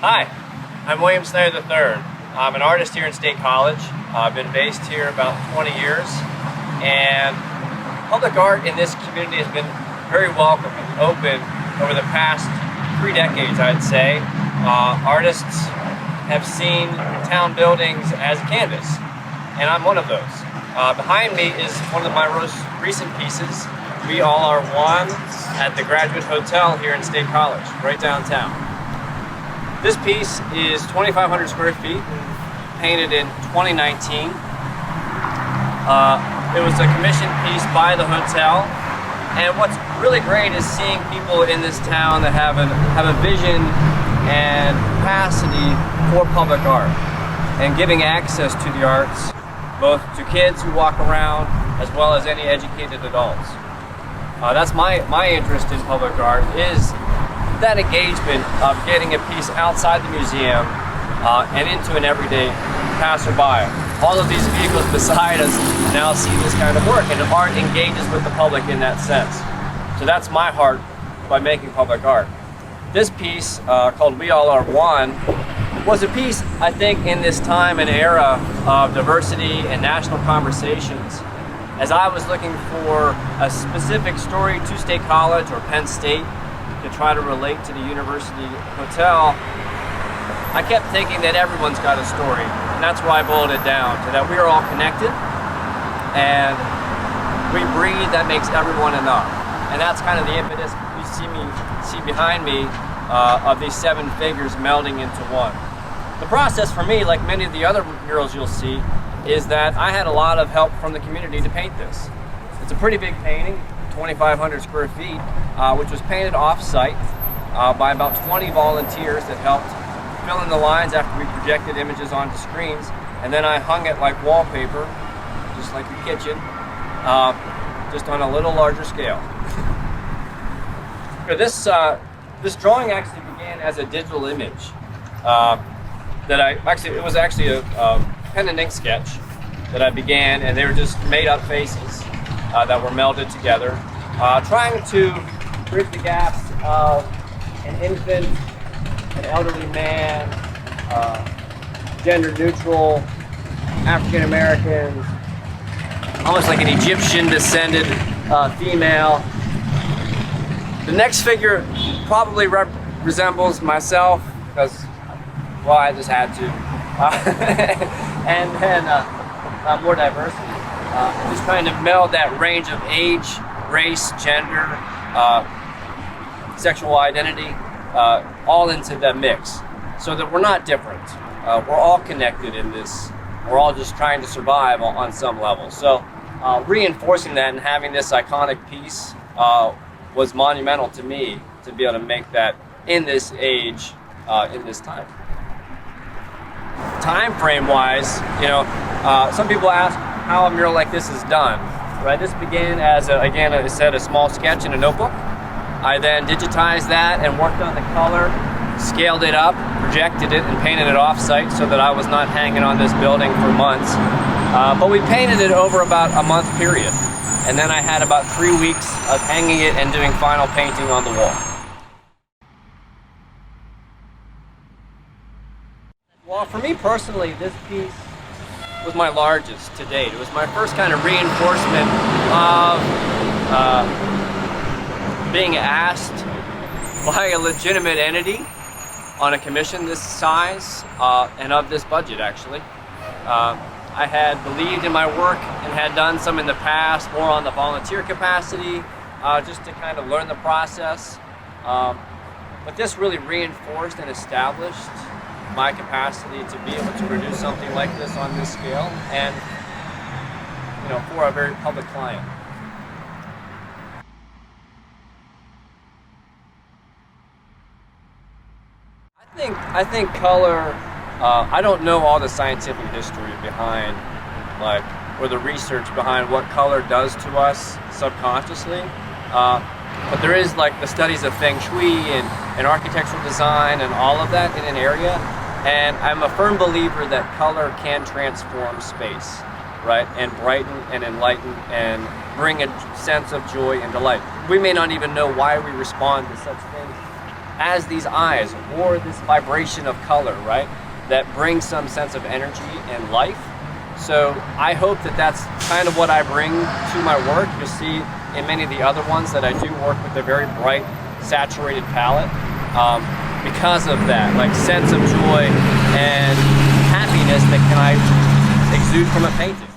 Hi, I'm William Sndyer III. I'm an artist here in State College. I've been based here about 20 years, and public art in this community has been very welcoming, open over the past 3 decades, I'd say. Artists have seen town buildings as a canvas, and I'm one of those. Behind me is one of my most recent pieces, We All Are One, at the Graduate Hotel here in State College, right downtown. This piece is 2,500 square feet, painted in 2019. It was a commissioned piece by the hotel, and what's really great is seeing people in this town that have a vision and capacity for public art, and giving access to the arts, both to kids who walk around as well as any educated adults. That's my interest in public art, is that engagement of getting a piece outside the museum and into an everyday passerby. All of these vehicles beside us now see this kind of work, and art engages with the public in that sense. So that's my heart by making public art. This piece, called We All Are One, was a piece, I think, in this time and era of diversity and national conversations. As I was looking for a specific story to State College or Penn State to try to relate to the university hotel, I kept thinking that everyone's got a story, and that's why I boiled it down to that we are all connected, and we breathe, that makes everyone enough. And that's kind of the impetus you see behind me of these 7 figures melding into one. The process for me, like many of the other murals you'll see, is that I had a lot of help from the community to paint this. It's a pretty big painting, 2,500 square feet, which was painted off-site by about 20 volunteers that helped fill in the lines after we projected images onto screens, and then I hung it like wallpaper, just like your kitchen, just on a little larger scale. This drawing actually began as a digital image it was actually a pen and ink sketch that I began, and they were just made up faces that were melded together, trying to bridge the gaps of an infant, an elderly man, gender neutral, African American, almost like an Egyptian descended female. The next figure probably resembles myself because, well, I just had to. And then more diversity. Just trying to meld that range of age, race, gender, sexual identity, all into the mix, so that we're not different. We're all connected in this. We're all just trying to survive on some level. So reinforcing that and having this iconic piece was monumental to me to be able to make that in this age, in this time. Time frame wise, some people ask how a mural like this is done. Right, this began as again, I said, a small sketch in a notebook. I then digitized that and worked on the color, scaled it up, projected it, and painted it off-site so that I was not hanging on this building for months. But we painted it over about a month period. And then I had about 3 weeks of hanging it and doing final painting on the wall. Well, for me personally, this piece was my largest to date. It was my first kind of reinforcement of being asked by a legitimate entity on a commission this size and of this budget, actually. I had believed in my work and had done some in the past, more on the volunteer capacity, just to kind of learn the process. But this really reinforced and established my capacity to be able to produce something like this on this scale, and for a very public client. I think color. I don't know all the scientific history behind, or the research behind what color does to us subconsciously. But there is the studies of Feng Shui and architectural design and all of that in an area. And I'm a firm believer that color can transform space, right? And brighten and enlighten and bring a sense of joy and delight. We may not even know why we respond to such things as these eyes or this vibration of color, right? That brings some sense of energy and life. So I hope that that's kind of what I bring to my work. You'll see in many of the other ones that I do work with a very bright, saturated palette because of that, like sense of joy and happiness that can I exude from a painting.